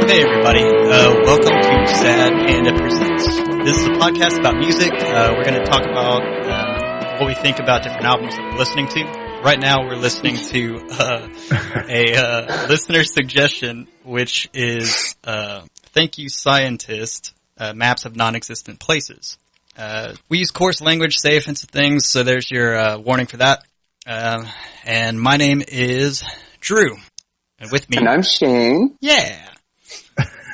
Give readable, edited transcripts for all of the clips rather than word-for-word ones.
Hey everybody, welcome to Sad Panda Presents. This is a podcast about music. We're going to talk about what we think about different albums that we're listening to. Right now we're listening to a listener suggestion, which is Thank You Scientist, Maps of Non-Existent Places. We use coarse language, say offensive things, so there's your warning for that. And my name is Drew. And with me... And I'm Shane. Yeah.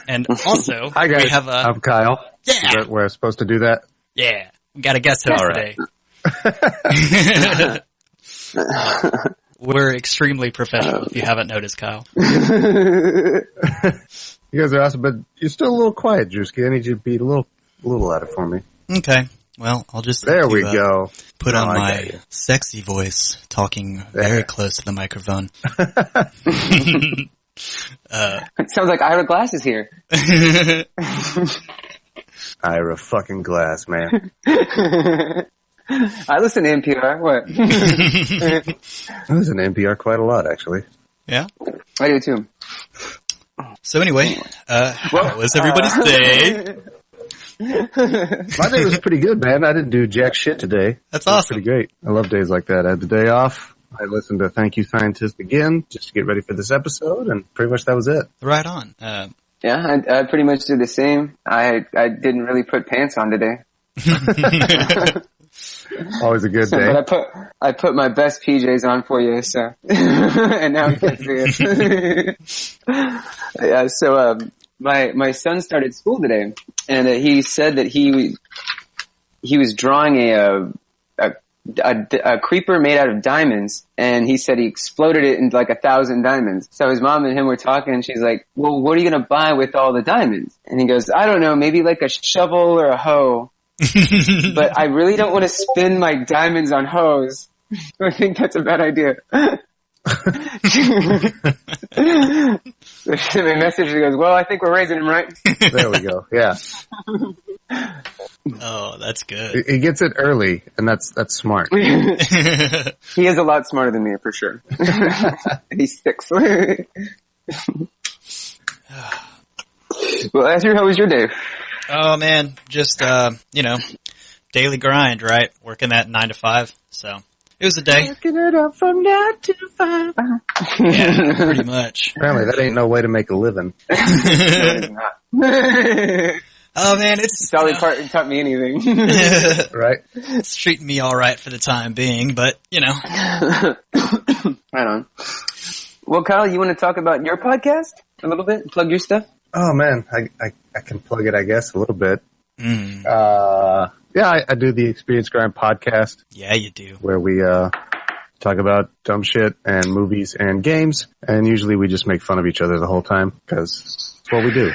And also, hi guys, we have I'm Kyle. Yeah. Is that where I'm supposed to do that? Yeah. We got a guest host today. We're extremely professional, if you haven't noticed, Kyle. You guys are awesome, but you're still a little quiet, Drewski. I need you to be a little louder for me. Okay. Well, I'll just there we go. Put on my sexy voice, talking very close to the microphone. It sounds like Ira Glass is here. Ira fucking Glass, man. I listen to NPR. What? I listen to NPR quite a lot, actually. Yeah? I do too. So anyway, how was everybody's day? My day was pretty good, man. I didn't do jack shit today. That's awesome. Pretty great. I love days like that. I had the day off. I listened to Thank You Scientist again just to get ready for this episode, and pretty much that was it. Right on. Yeah, I pretty much did the same. I didn't really put pants on today. Always a good day. But I put my best PJs on for you, so and now you can see it. Yeah, so my son started school today, and he said that he was drawing a creeper made out of diamonds, and he said he exploded it into like 1,000 diamonds. So his mom and him were talking, and she's like, well, what are you going to buy with all the diamonds? And he goes, I don't know, maybe like a shovel or a hoe. But I really don't want to spend my diamonds on hoes. I think that's a bad idea. So she sent me a message, she goes, well, I think we're raising him right. There we go, yeah. Oh, that's good. He gets it early, and that's smart. He is a lot smarter than me, for sure. He's 6. Well, Andrew, how was your day? Oh man, just, daily grind, right? Working that 9 to 5, so it was a day. Working it up from 9 to 5. Yeah, pretty much. Apparently that ain't no way to make a living. No, it's not. Oh man, it's Dolly Parton taught me anything. Right? It's treating me alright for the time being, but, Right on. Well, Kyle, you want to talk about your podcast a little bit? Plug your stuff? Oh man, I can plug it, I guess, a little bit. Mm. Yeah, I do the Experience Grind podcast. Yeah, you do. Where we, talk about dumb shit and movies and games, and usually we just make fun of each other the whole time, because it's what we do.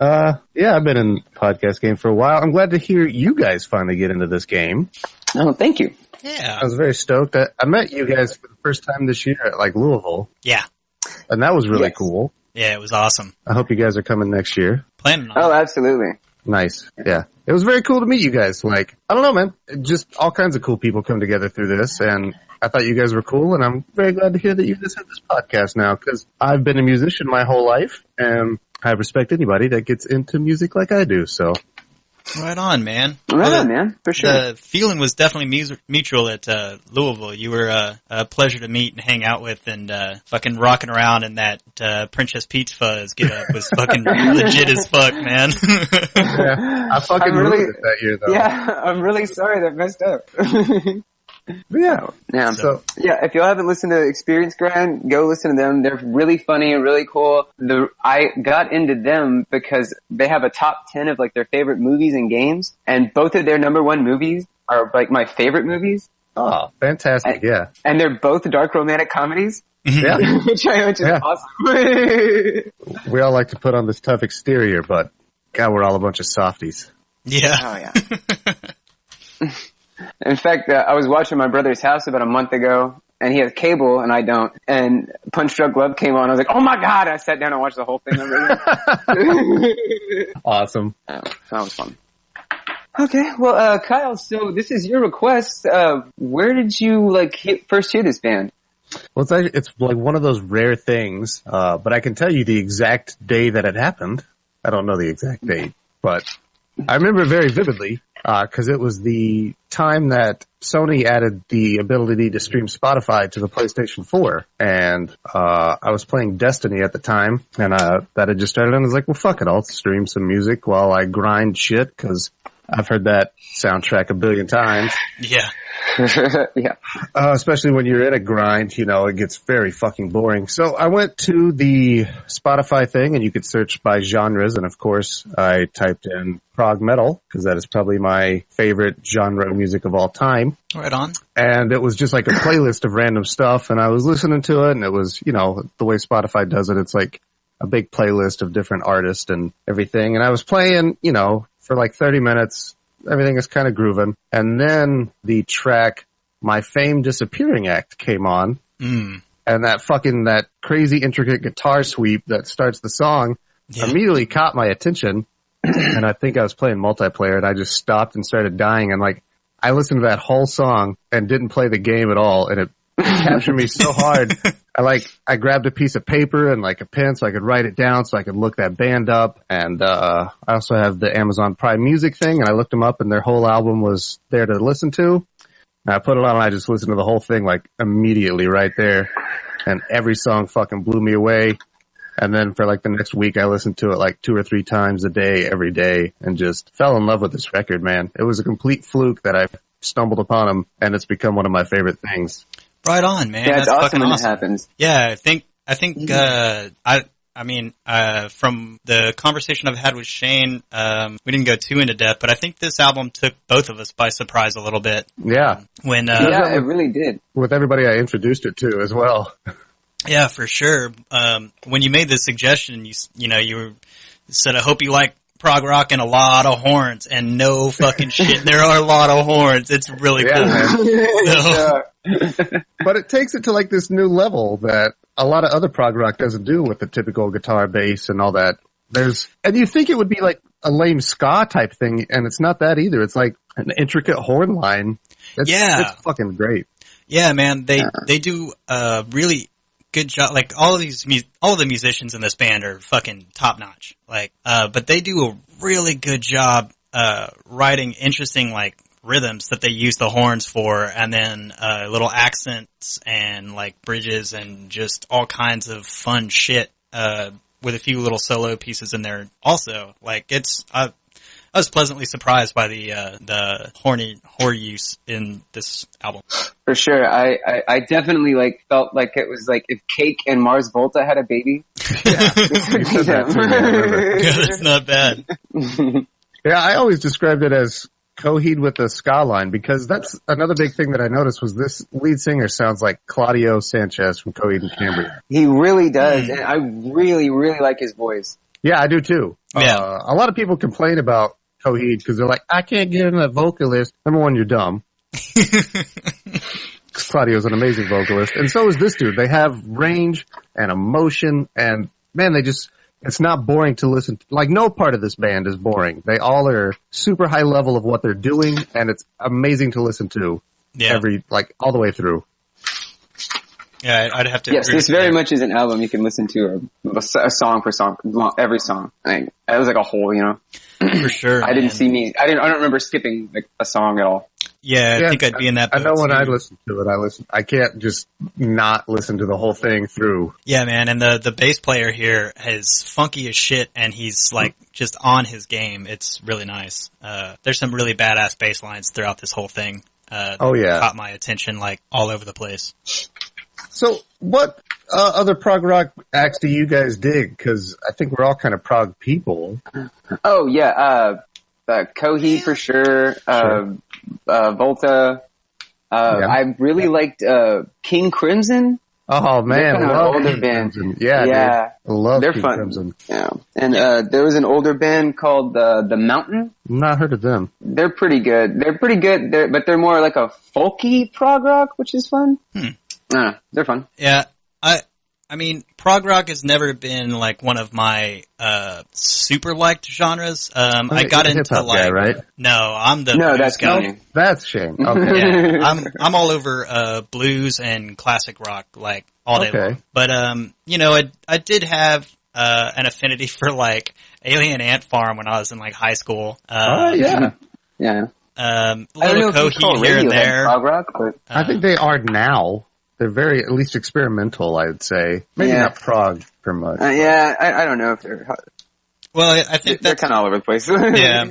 Yeah, I've been in the podcast game for a while. I'm glad to hear you guys finally get into this game. Oh, thank you. Yeah. I was very stoked. I met you guys for the first time this year at, like, Louisville. Yeah. And that was really cool. Yeah, it was awesome. I hope you guys are coming next year. Planning on Oh, absolutely. Nice. Yeah. It was very cool to meet you guys. Like, I don't know, man. Just all kinds of cool people come together through this, and I thought you guys were cool, and I'm very glad to hear that you guys have this podcast now, because I've been a musician my whole life, and I respect anybody that gets into music like I do, so. Right on, man. Right on, man. For sure. The feeling was definitely mutual at Louisville. You were a pleasure to meet and hang out with, and fucking rocking around in that Princess Pete's Fuzz get up was fucking legit as fuck, man. Yeah, I fucking ruined it that year, though. Yeah, I'm really sorry that messed up. Yeah. Yeah. So, yeah, if y'all haven't listened to Experience Grind, go listen to them. They're really funny and really cool. I got into them because they have a top 10 of like their favorite movies and games, and both of their number 1 movies are like my favorite movies. oh, fantastic, yeah. And they're both dark romantic comedies. Yeah. which is awesome. We all like to put on this tough exterior, but God, we're all a bunch of softies. Yeah. Oh, yeah. In fact, I was watching my brother's house about a month ago, and he has cable, and I don't. And Punch Drunk Love came on. I was like, oh my God! I sat down and watched the whole thing. Awesome. That was fun. Okay, well, Kyle, so this is your request. Where did you, first hear this band? Well, it's like one of those rare things, but I can tell you the exact day that it happened. I don't know the exact date, but I remember it very vividly, cause it was the time that Sony added the ability to stream Spotify to the PlayStation 4. And, I was playing Destiny at the time, and, that had just started, and I was like, well, fuck it, I'll stream some music while I grind shit, cause I've heard that soundtrack a billion times. Yeah. Yeah. Especially when you're in a grind, you know, it gets very fucking boring. So I went to the Spotify thing, and you could search by genres, and of course I typed in prog metal, because that is probably my favorite genre of music of all time. Right on. And it was just like a playlist of random stuff, and I was listening to it, and it was, you know, the way Spotify does it, it's like a big playlist of different artists and everything, and I was playing, you know, for like 30 minutes, everything is kind of grooving. And then the track, My Fame Disappearing Act came on. And that crazy intricate guitar sweep that starts the song immediately caught my attention. And I think I was playing multiplayer, and I just stopped and started dying. And like, I listened to that whole song and didn't play the game at all. And it captured me so hard. I grabbed a piece of paper and like a pen so I could write it down so I could look that band up. And, I also have the Amazon Prime Music thing, and I looked them up, and their whole album was there to listen to. And I put it on, and I just listened to the whole thing like immediately right there. And every song fucking blew me away. And then for like the next week, I listened to it like 2 or 3 times a day, every day, and just fell in love with this record, man. It was a complete fluke that I stumbled upon them, and it's become one of my favorite things. Right on, man. Yeah, it's That's awesome fucking when awesome. it happens. Yeah, I mean, from the conversation I've had with Shane, we didn't go too into depth, but I think this album took both of us by surprise a little bit. Yeah. When, Yeah, it really did. With everybody I introduced it to as well. Yeah, for sure. When you made the suggestion, you said, I hope you like prog rock and a lot of horns, and no fucking shit. There are a lot of horns. It's really cool. Man. But it takes it to like this new level that a lot of other prog rock doesn't do with the typical guitar, bass, and all that. And you think it would be like a lame ska type thing, and it's not that either. It's like an intricate horn line. It's fucking great. Yeah, man. They do really good job. Like all the musicians in this band are fucking top notch. Like, but they do a really good job writing interesting like rhythms that they use the horns for, and then little accents and like bridges and just all kinds of fun shit with a few little solo pieces in there. Also, like I was pleasantly surprised by the horn use in this album. For sure. I definitely like felt like it was like if Cake and Mars Volta had a baby. Yeah, That's not bad. Yeah, I always described it as Coheed with the ska line, because that's another big thing that I noticed was this lead singer sounds like Claudio Sanchez from Coheed and Cambria. He really does, and I really, really like his voice. Yeah, I do too. Yeah. A lot of people complain about Coheed because they're like, I can't get in a vocalist. Number one, you're dumb. Claudio's an amazing vocalist, and so is this dude. They have range and emotion, and man, it's not boring to listen to. Like, no part of this band is boring. They all are super high level of what they're doing, and it's amazing to listen to all the way through. Yeah, I'd have to. Yes, this very much is an album you can listen to a song for song, every song. It was like a whole, you know. For sure. I don't remember skipping like a song at all. Yeah, I think I'd be in that boat. I know when I listen to it, I can't just not listen to the whole thing through. Yeah, man, and the bass player here is funky as shit, and he's like just on his game. It's really nice. There's some really badass bass lines throughout this whole thing. Caught my attention like all over the place. So what other prog rock acts do you guys dig? Because I think we're all kind of prog people. Oh yeah, Coheed for sure. Volta. I really liked King Crimson. Oh man, I love older band. Crimson. Yeah, yeah, dude. I love they're King fun. Crimson. Yeah, and there was an older band called the Mountain. Not heard of them. They're pretty good. But they're more like a folky prog rock, which is fun. They're fun. Yeah, I mean, prog rock has never been like one of my super liked genres. I got into hip-hop like guy, right? No, I'm the No, blues that's guy. Shane. That's Shane. Okay. Yeah, I'm all over blues and classic rock like all day long. But I did have an affinity for like Alien Ant Farm when I was in like high school. Yeah. A I don't know little if you call Coheed here and Radiohead there. prog rock, but I think they are now. They're very, at least experimental, I'd say. Maybe not prog per much. I don't know if they're. Well, I think they're that's kind of all over the place. yeah,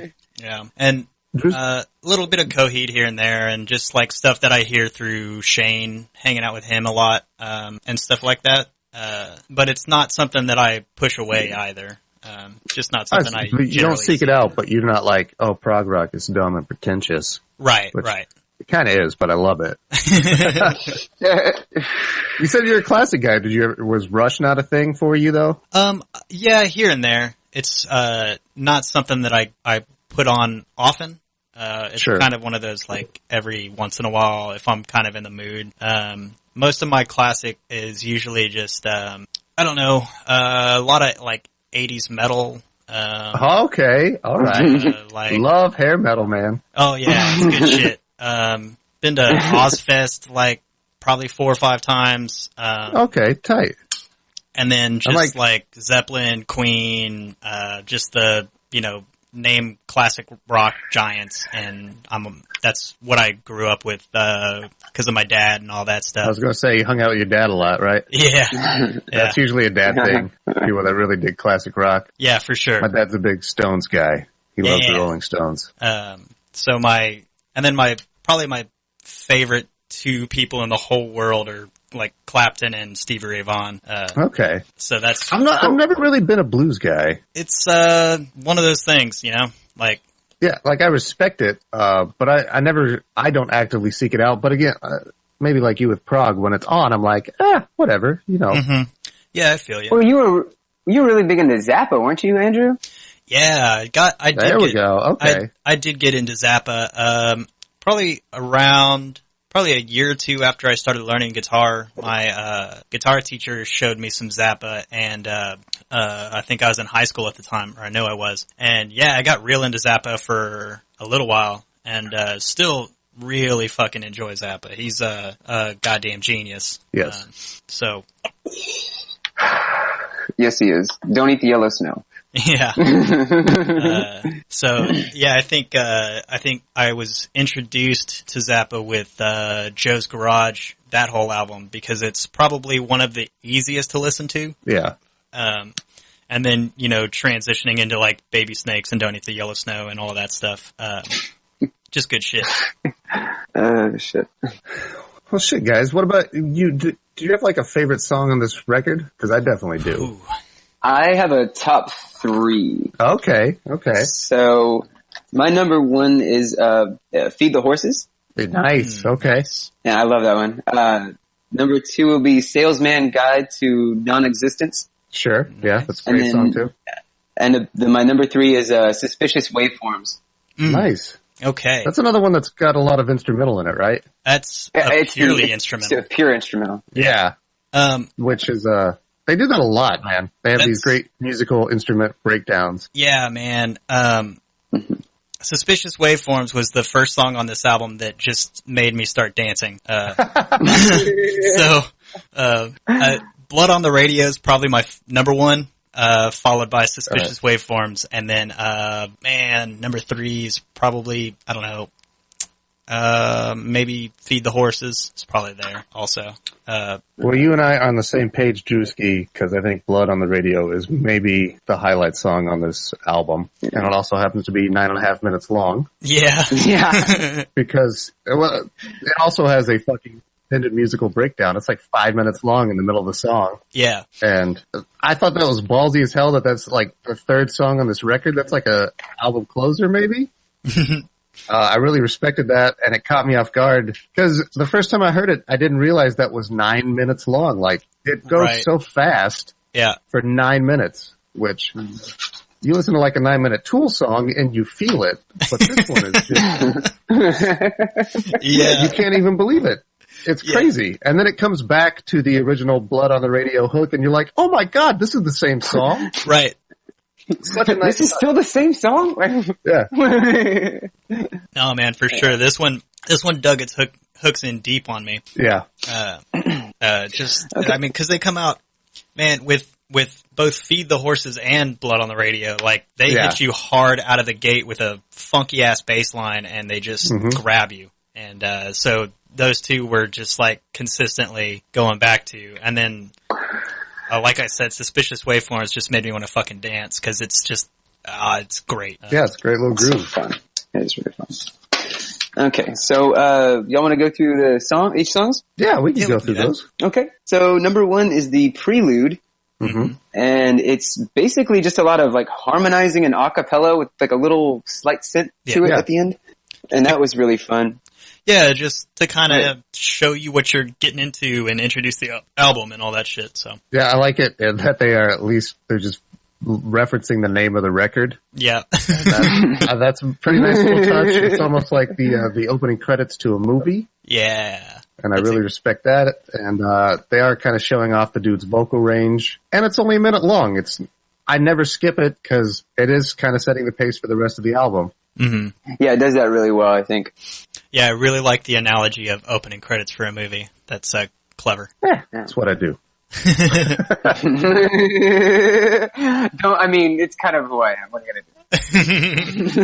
and a little bit of Coheed here and there, and just like stuff that I hear through Shane, hanging out with him a lot, and stuff like that. But it's not something that I push away either. Just not something I. You don't seek it out, but you're not like, oh, prog rock is dumb and pretentious. Right. It kind of is, but I love it. You said you're a classic guy. Was Rush not a thing for you though? Yeah, here and there. It's not something that I put on often. It's kind of one of those like every once in a while if I'm kind of in the mood. Most of my classic is usually just I don't know, a lot of like 80s metal. Okay, all right. Like love hair metal, man. Oh yeah, it's good shit. Been to Ozfest like probably 4 or 5 times. Okay, tight. And then just like Zeppelin, Queen, just the, name classic rock giants. And that's what I grew up with, because of my dad and all that stuff. I was going to say you hung out with your dad a lot, right? Yeah. That's usually a dad thing. People that really dig classic rock. Yeah, for sure. My dad's a big Stones guy. He loves the Rolling Stones. So probably my favorite 2 people in the whole world are like Clapton and Stevie Ray Vaughan. Okay. So that's... I've never really been a blues guy. It's, one of those things, like... Yeah, like I respect it, but I don't actively seek it out. But again, maybe like you with prog, when it's on, I'm like, whatever, Mm-hmm. Yeah, I feel you. Well, you were really big into Zappa, weren't you, Andrew? Yeah, There we go. Okay. I did get into Zappa, probably a year or 2 after I started learning guitar. My, guitar teacher showed me some Zappa, and, I think I was in high school at the time, or I know I was. And yeah, I got real into Zappa for a little while, and, still really fucking enjoy Zappa. He's a goddamn genius. Yes. Yes, he is. Don't eat the yellow snow. Yeah. I think I was introduced to Zappa with Joe's Garage, that whole album, because it's probably one of the easiest to listen to. Yeah. And then, transitioning into like Baby Snakes and Don't Eat the Yellow Snow and all of that stuff. Just good shit. Shit. Well, shit, guys. What about you? Do you have like a favorite song on this record? Because I definitely do. Ooh. I have a top 3. Okay. So my number 1 is Feed the Horses. Nice. Okay. Yeah, I love that one. Number 2 will be Salesman Guide to Non-Existence. Sure. Yeah, that's a great song too. And my number 3 is Suspicious Waveforms. Nice. Okay. That's another one that's got a lot of instrumental in it, right? That's purely instrumental. It's a pure instrumental. Yeah. Which is they do that a lot, man. They have these great musical instrument breakdowns. Yeah, man. Suspicious Waveforms was the first song on this album that just made me start dancing. Blood on the Radio is probably my number 1, followed by Suspicious Waveforms, and then, number 3 is probably, I don't know, maybe Feed the Horses. It's probably there also. Well, you and I are on the same page, Drewski, because I think Blood on the Radio is maybe the highlight song on this album. And it also happens to be 9.5 minutes long. Yeah. Yeah. Because it also has a fucking extended musical breakdown. It's like 5 minutes long in the middle of the song. Yeah. And I thought that was ballsy as hell that's like the 3rd song on this record. That's like a album closer, maybe. I really respected that, and it caught me off guard because the first time I heard it, I didn't realize that was 9 minutes long. Like, it goes so fast for 9 minutes, which you listen to like a 9-minute Tool song and you feel it, but this one is just, you can't even believe it. It's crazy. And then it comes back to the original Blood on the Radio hook, and you're like, oh my god, this is the same song. Right. Such a nice. This is still the same song. Yeah. Oh man, for sure. This one dug its hooks in deep on me. Yeah. I mean, because they come out, man, with both Feed the Horses and Blood on the Radio. Like they hit you hard out of the gate with a funky ass bass line, and they just grab you. And so those two were just like consistently going back to, and then. Like I said, Suspicious Waveforms just made me want to fucking dance because it's just, it's great. Yeah, it's a great little groove. It's fun. It is really fun. Okay, so y'all want to go through each songs? Yeah, we can go through those. Okay, so number 1 is the Prelude, and it's basically just a lot of like harmonizing and a cappella with like a little slight synth to it at the end, and that was really fun. Yeah, just to kind of show you what you're getting into and introduce the album and all that shit. So yeah, I like it that they're just referencing the name of the record. Yeah, that's a pretty nice little touch. It's almost like the opening credits to a movie. Yeah, and I really respect that. And they are kind of showing off the dude's vocal range, and it's only a minute long. I never skip it because it is kind of setting the pace for the rest of the album. Mm-hmm. Yeah, it does that really well, I think. Yeah, I really like the analogy of opening credits for a movie. That's clever. Yeah, that's what I do. I mean, it's kind of who I am. What are you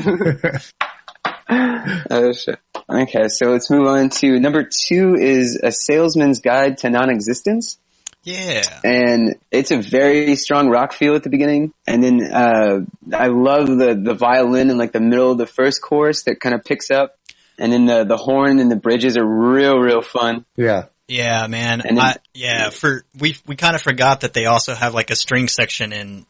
gonna do? Oh, shit. Okay, so let's move on to number 2 is A Salesman's Guide to Non-Existence. Yeah. And it's a very strong rock feel at the beginning. And then, I love the violin in like the middle of the first chorus that kind of picks up. And then the horn and the bridges are real fun. Yeah. Yeah, man. And then, we kind of forgot that they also have like a string section I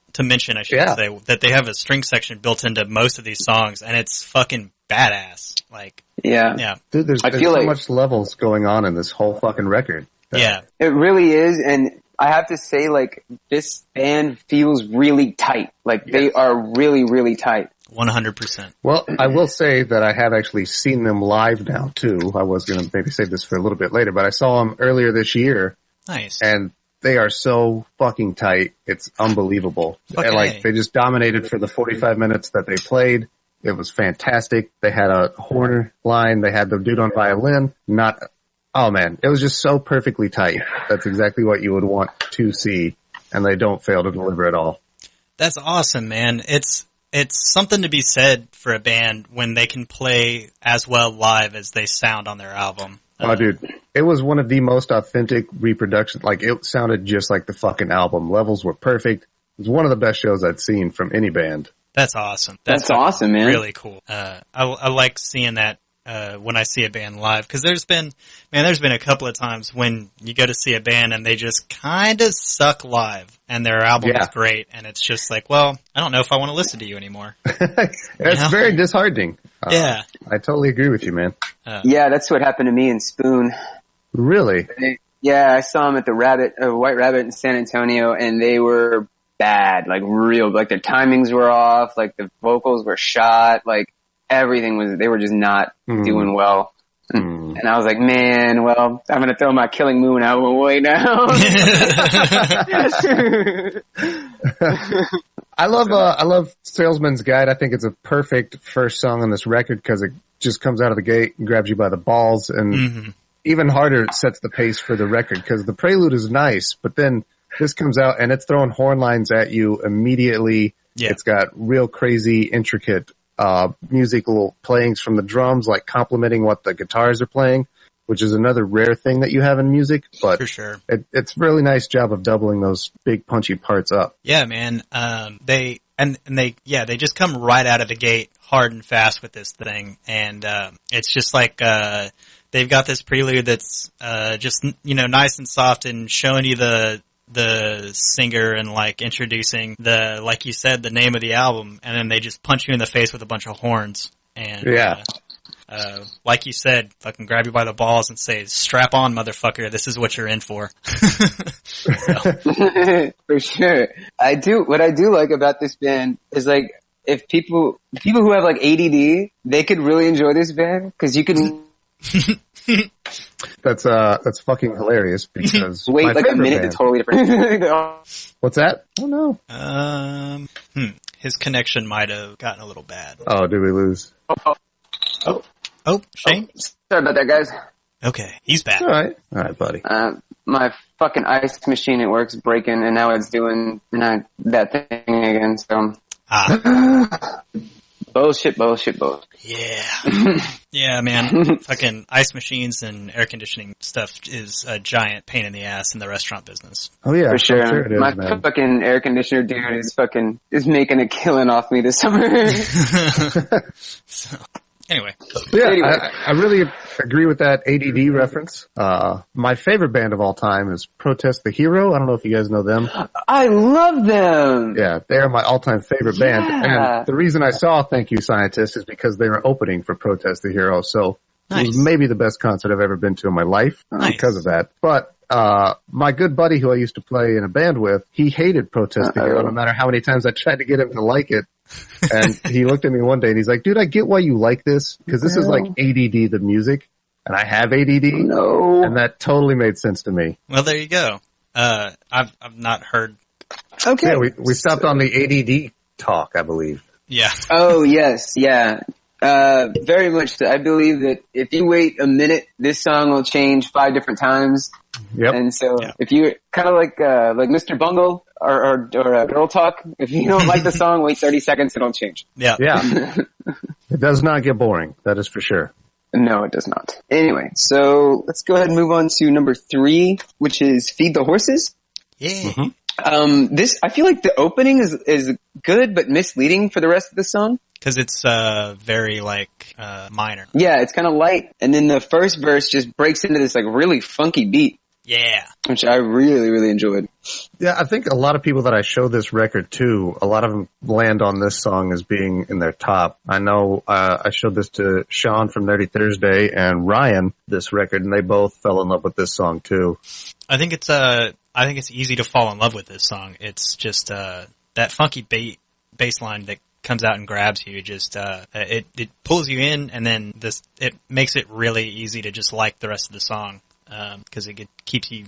should say, that they have a string section built into most of these songs, and it's fucking badass. Like, yeah. Dude, there's so much levels going on in this whole fucking record. Yeah. It really is, and I have to say, like, this band feels really tight. Like, they are really, really tight. 100%. Well, I will say that I have actually seen them live now, too. I was going to maybe save this for a little bit later, but I saw them earlier this year. Nice. And they are so fucking tight. It's unbelievable. Okay. And, like, they just dominated for the 45 minutes that they played. It was fantastic. They had a horn line. They had the dude on violin. Oh man, it was just so perfectly tight. That's exactly what you would want to see, and they don't fail to deliver at all. That's awesome, man. It's something to be said for a band when they can play as well live as they sound on their album. Oh, dude, it was one of the most authentic reproductions. Like, it sounded just like the fucking album. Levels were perfect. It was one of the best shows I'd seen from any band. That's awesome. That's awesome, man. Really cool. I like seeing that. When I see a band live, because there's been a couple of times when you go to see a band and they just kind of suck live, and their album is great, and it's just like, well, I don't know if I want to listen to you anymore. It's very disheartening. Yeah, I totally agree with you, man. Yeah, that's what happened to me in Spoon. Really? Yeah, I saw them at the White Rabbit in San Antonio, and they were bad, like their timings were off, like the vocals were shot, like. They were just not doing well. And I was like, man, well, I'm going to throw my Killing Moon album away now. I love Salesman's Guide. I think it's a perfect first song on this record because it just comes out of the gate and grabs you by the balls, and even harder, it sets the pace for the record because the prelude is nice, but then this comes out and it's throwing horn lines at you immediately. Yeah. It's got real crazy, intricate musical playings from the drums, like complementing what the guitars are playing, which is another rare thing that you have in music. But for sure, it's a really nice job of doubling those big punchy parts up. Yeah, man. They just come right out of the gate hard and fast with this thing, and it's just like they've got this prelude that's just nice and soft and showing you the singer and like introducing like you said, the name of the album, and then they just punch you in the face with a bunch of horns. And like you said, fucking grab you by the balls and say, strap on, motherfucker, this is what you're in for. For sure. What I do like about this band is like, if people who have like ADD, they could really enjoy this band, because you can That's fucking hilarious because Wait my like a favorite minute, band- it's totally different. What's that? Oh no. His connection might have gotten a little bad. Oh, did we lose? Oh, Shane? Sorry about that, guys. Okay, he's back. All right, buddy. My fucking ice machine at work's breaking, and now it's doing that thing again, so. Bullshit. Yeah. Yeah, man. Fucking ice machines and air conditioning stuff is a giant pain in the ass in the restaurant business. Oh yeah, For sure. I'm sure it is, My man. fucking air conditioner dude is making a killing off me this summer. So, anyway. Yeah, Anyway. I really agree with that ADD reference. My favorite band of all time is Protest the Hero. I don't know if you guys know them. I love them. Yeah, they are my all-time favorite band. And the reason I saw Thank You Scientist is because they were opening for Protest the Hero. So it was maybe the best concert I've ever been to in my life because of that. But my good buddy who I used to play in a band with, he hated Protest the Hero no matter how many times I tried to get him to like it. And he looked at me one day and he's like, dude, I get why you like this because this is like ADD the music and I have ADD. No. And that totally made sense to me. Well, there you go. I've not heard. Okay. Yeah, we stopped on the ADD talk, I believe. Yeah. Oh, yes. Yeah. Very much so. I believe that if you wait a minute, this song will change 5 different times. Yep. And so if you kind of like Mr. Bungle or Girl Talk, if you don't like the song, wait 30 seconds, it'll change. Yeah. Yeah. It does not get boring. That is for sure. No, it does not. Anyway, so let's go ahead and move on to number 3, which is Feed the Horses. Yeah. This, I feel like the opening is good, but misleading for the rest of the song. Cause it's, very minor. Yeah, it's kind of light. And then the first verse just breaks into this like really funky beat. Yeah. Which I really, really enjoyed. Yeah, I think a lot of people that I show this record to, a lot of them land on this song as being in their top. I know I showed this to Sean from Nerdy Thursday and Ryan, this record, and they both fell in love with this song too. I think it's easy to fall in love with this song. It's just, that funky bass line that comes out and grabs you. Just, it pulls you in and then it makes it really easy to just like the rest of the song. Cause it keeps you,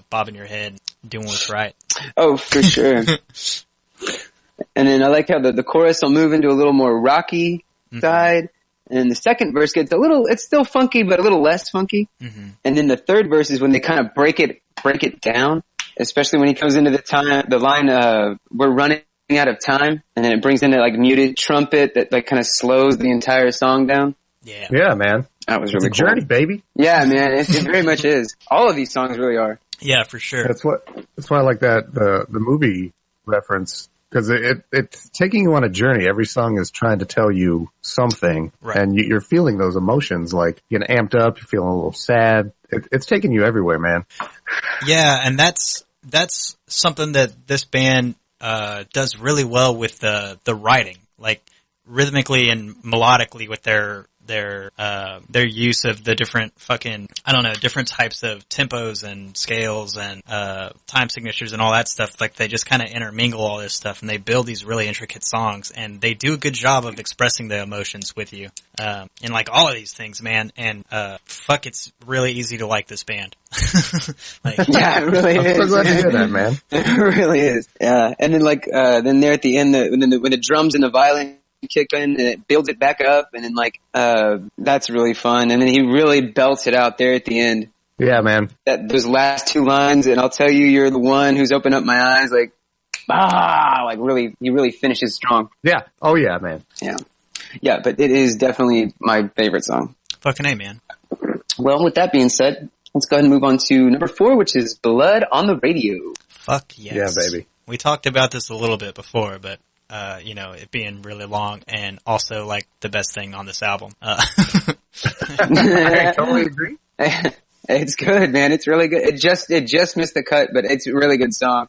bobbing your head, doing what's right. Oh, for sure. And then I like how the chorus will move into a little more rocky side. And the second verse gets it's still funky, but a little less funky. Mm-hmm. And then the third verse is when they kind of break it down, especially when he comes into the line, we're running out of time. And then it brings in that like muted trumpet that like kind of slows the entire song down. Yeah. Yeah, man. That was really it's a journey, baby. Yeah, man. It very much is. All of these songs really are. Yeah, for sure. That's why I like the movie reference. Because it's taking you on a journey. Every song is trying to tell you something, right. And you're feeling those emotions, like you're getting amped up, you're feeling a little sad. It's taking you everywhere, man. Yeah, and that's something that this band does really well with the writing, like rhythmically and melodically with their use of the different different types of tempos and scales and time signatures and all that stuff. Like they just kind of intermingle all this stuff and they build these really intricate songs and they do a good job of expressing the emotions with you in like all of these things, man. And it's really easy to like this band. Yeah, it really is. I'm so glad to hear that, man. It really is. Yeah, and then then there at the end, when the drums and the violin kick in and it builds it back up and then that's really fun. And then he really belts it out there at the end. Yeah, man. Those last 2 lines, and I'll tell you, you're the one who's opened up my eyes, he really finishes strong. Yeah. Oh yeah, man. Yeah. Yeah, but it is definitely my favorite song. Fucking A, man. Well, with that being said, let's go ahead and move on to number 4, which is Blood on the Radio. Fuck yes. Yeah, baby. We talked about this a little bit before, but it being really long and also like the best thing on this album. I totally agree. It's good, man. It's really good. It just missed the cut, but it's a really good song.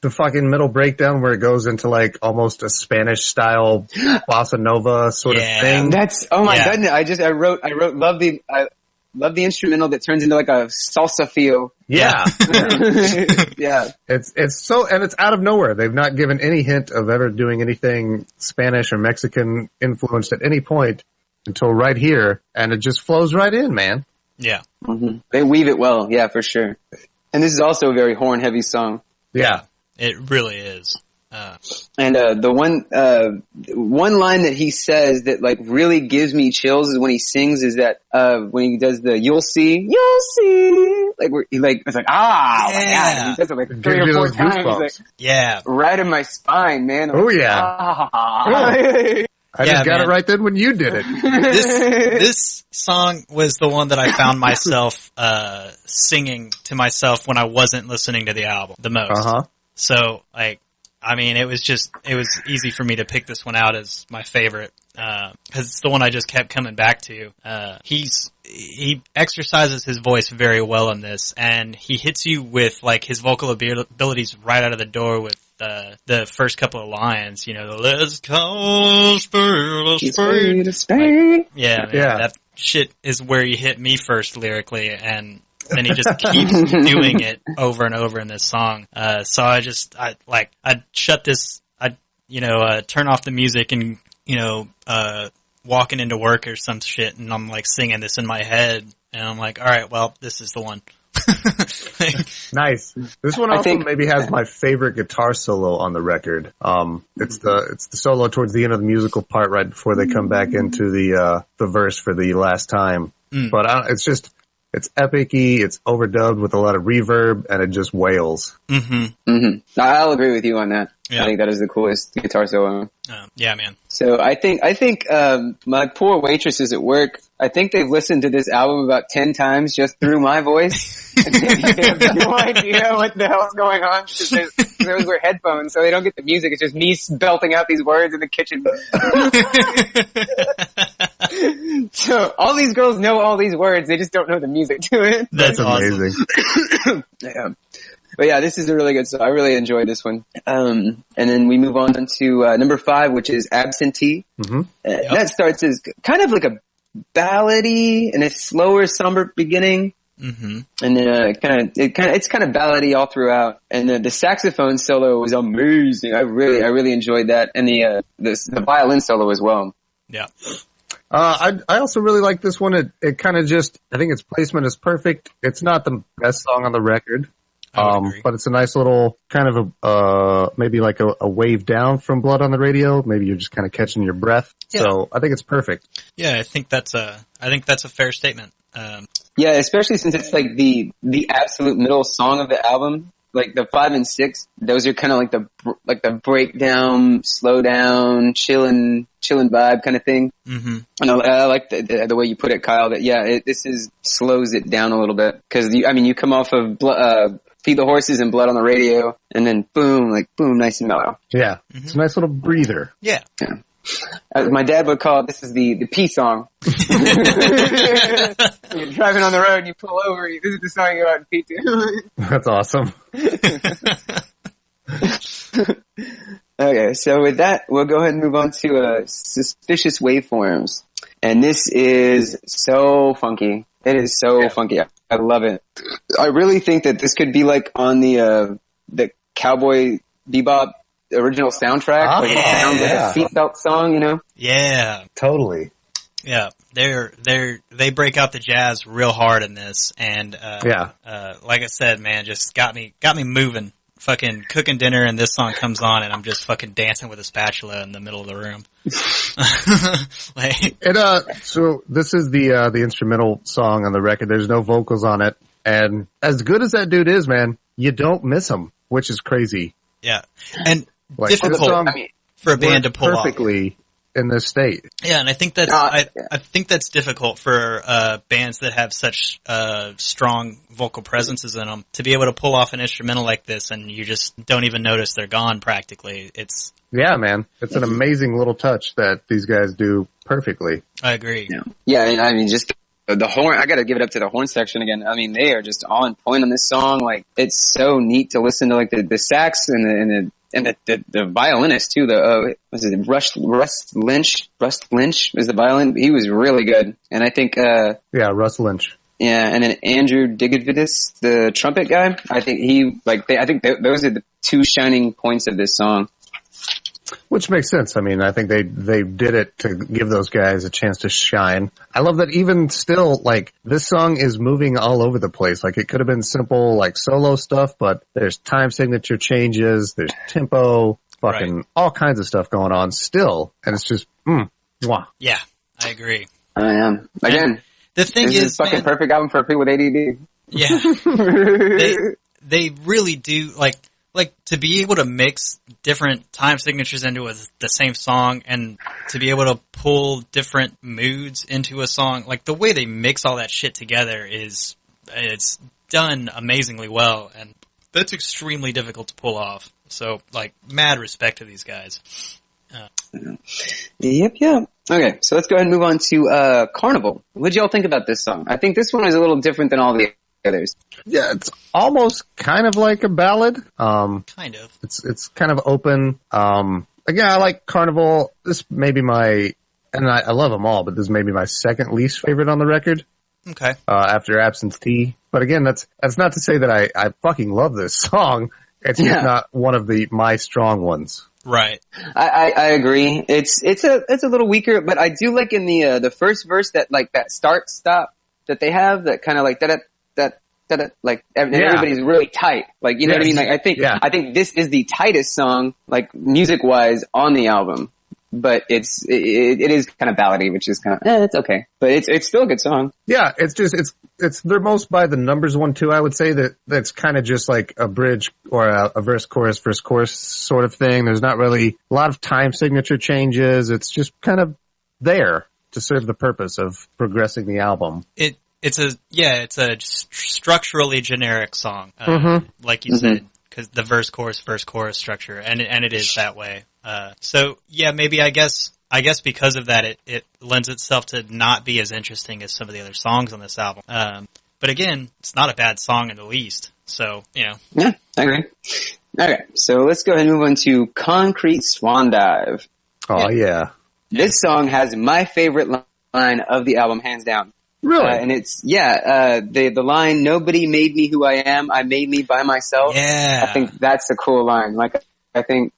The fucking middle breakdown where it goes into like almost a Spanish style bossa nova sort of thing. That's, oh my goodness. I wrote love the instrumental that turns into like a salsa feel. Yeah. Yeah. It's so, and it's out of nowhere. They've not given any hint of ever doing anything Spanish or Mexican influenced at any point. until right here, and it just flows right in, man. Yeah. Mm-hmm. They weave it well, yeah, for sure. And this is also a very horn-heavy song. Yeah. It really is. And the one line that he says that like really gives me chills is when he sings is that when he does the you'll see, like it's like oh my god, he does it like 3 or 4 times. Like, yeah, right in my spine, man. Oh yeah. I just got it right then when you did it. This song was the one that I found myself singing to myself when I wasn't listening to the album the most. Uh-huh. So like, I mean, it was easy for me to pick this one out as my favorite, cause it's the one I just kept coming back to. He exercises his voice very well in this, and he hits you with like his vocal abilities right out of the door with the first couple of lines, you know, the let's go spade a spade. Yeah, man, that shit is where he hit me first lyrically, and then he just keeps doing it over and over in this song. So I'd shut this, turn off the music and, walking into work or some shit, and I'm like singing this in my head, and I'm like, all right, well, this is the one. Nice. This one also maybe has my favorite guitar solo on the record. It's the solo towards the end of the musical part right before they come back into the verse for the last time. But it's epic-y, it's overdubbed with a lot of reverb, and it just wails. Mm-hmm. Mm-hmm. I'll agree with you on that. Yeah. I think that is the coolest guitar solo. Yeah, man. So I think my poor waitresses at work, I think they've listened to this album about 10 times just through my voice. They have no idea what the hell's going on. Those were headphones, so they don't get the music. It's just me belting out these words in the kitchen. So all these girls know all these words. They just don't know the music to it. That's amazing. Yeah. But yeah, this is a really good song. I really enjoyed this one. And then we move on to number 5, which is Absentee. Mm-hmm. That starts as kind of like a ballady and a slower, somber beginning. Mm-hmm. And then it's kind of ballady all throughout. And the saxophone solo was amazing. I really enjoyed that, and the violin solo as well. Yeah. I also really like this one. It kind of just, I think its placement is perfect. It's not the best song on the record. But it's a nice little kind of maybe like a wave down from Blood on the Radio. Maybe you're just kind of catching your breath. Yeah. So I think it's perfect. Yeah, I think that's a fair statement. Yeah, especially since it's like the absolute middle song of the album. Like the 5 and 6, those are kind of like the breakdown, slow down, chillin' vibe kind of thing. Mm-hmm. And I like the way you put it, Kyle. That this slows it down a little bit, because you come off of Feed the Horses and Blood on the Radio, and then boom, nice and mellow. Yeah, It's a nice little breather. Yeah. As my dad would call it, this is the P song. You're driving on the road, and you pull over, this is the song you go out and pee to. That's awesome. Okay, so with that, we'll go ahead and move on to Suspicious Waveforms. And this is so funky. It is so funky. I love it. I really think that this could be like on the Cowboy Bebop original soundtrack. It sounds like a seatbelt song, you know? Yeah. Totally. Yeah. They break out the jazz real hard in this, and like I said, man, just got me moving. Fucking cooking dinner, and this song comes on, and I'm just fucking dancing with a spatula in the middle of the room. So this is the instrumental song on the record. There's no vocals on it, and as good as that dude is, man, you don't miss him, which is crazy. Yeah, and difficult for a band to pull perfectly off in this state. Yeah, and I think that's I think that's difficult for bands that have such strong vocal presences in them to be able to pull off an instrumental like this, and you just don't even notice they're gone practically. Yeah, man, it's an amazing little touch that these guys do perfectly. I agree. Yeah, and I mean, just the horn. I got to give it up to the horn section again. I mean, they are just on point on this song. Like, it's so neat to listen to, like the sax and the violinist too. Russ Lynch is the violin. He was really good. And I think, Russ Lynch. Yeah. And then Andrew Digovidis, the trumpet guy, I think those are the two shining points of this song. Which makes sense. I mean, I think they did it to give those guys a chance to shine. I love that even still, like, this song is moving all over the place. Like, it could have been simple, like, solo stuff, but there's time signature changes, there's tempo, fucking all kinds of stuff going on still. And it's just, mwah. Yeah, I agree. I am. Again, and the thing this is fucking perfect album for people with ADD. Yeah. They really do, like, to be able to mix different time signatures into the same song and to be able to pull different moods into a song, like the way they mix all that shit together it's done amazingly well, and that's extremely difficult to pull off. So, like, mad respect to these guys. Yep. Okay, so let's go ahead and move on to Carnival. What did y'all think about this song? I think this one is a little different than all the others. Yeah, it's almost kind of like a ballad. Kind of. It's kind of open. Again, I like Carnival. This may be and I love them all, but this may be my second least favorite on the record. Okay. After Absentee. But again, that's not to say that I fucking love this song. It's just not one of my strong ones. Right. I agree. It's a little weaker, but I do like in the first verse that, like, that start stop that they have, that kind of like that like everybody's really tight. Like, you know what I mean? Like, I think this is the tightest song, like, music wise, on the album. But it is kind of ballady, which is kind of, it's okay. But it's still a good song. Yeah, it's their most by the numbers one too, I would say that's kind of just like a bridge or a verse chorus sort of thing. There's not really a lot of time signature changes. It's just kind of there to serve the purpose of progressing the album. It's a structurally generic song, like you said, because the verse chorus structure, and it is that way. So yeah, maybe I guess because of that, it lends itself to not be as interesting as some of the other songs on this album. But again, it's not a bad song in the least. So, you know. Yeah, I agree. Okay, so let's go ahead and move on to Concrete Swan Dive. Oh yeah. This song has my favorite line of the album, hands down. Really? And it's, the line, "Nobody made me who I am, I made me by myself." Yeah. I think that's a cool line. Like, I think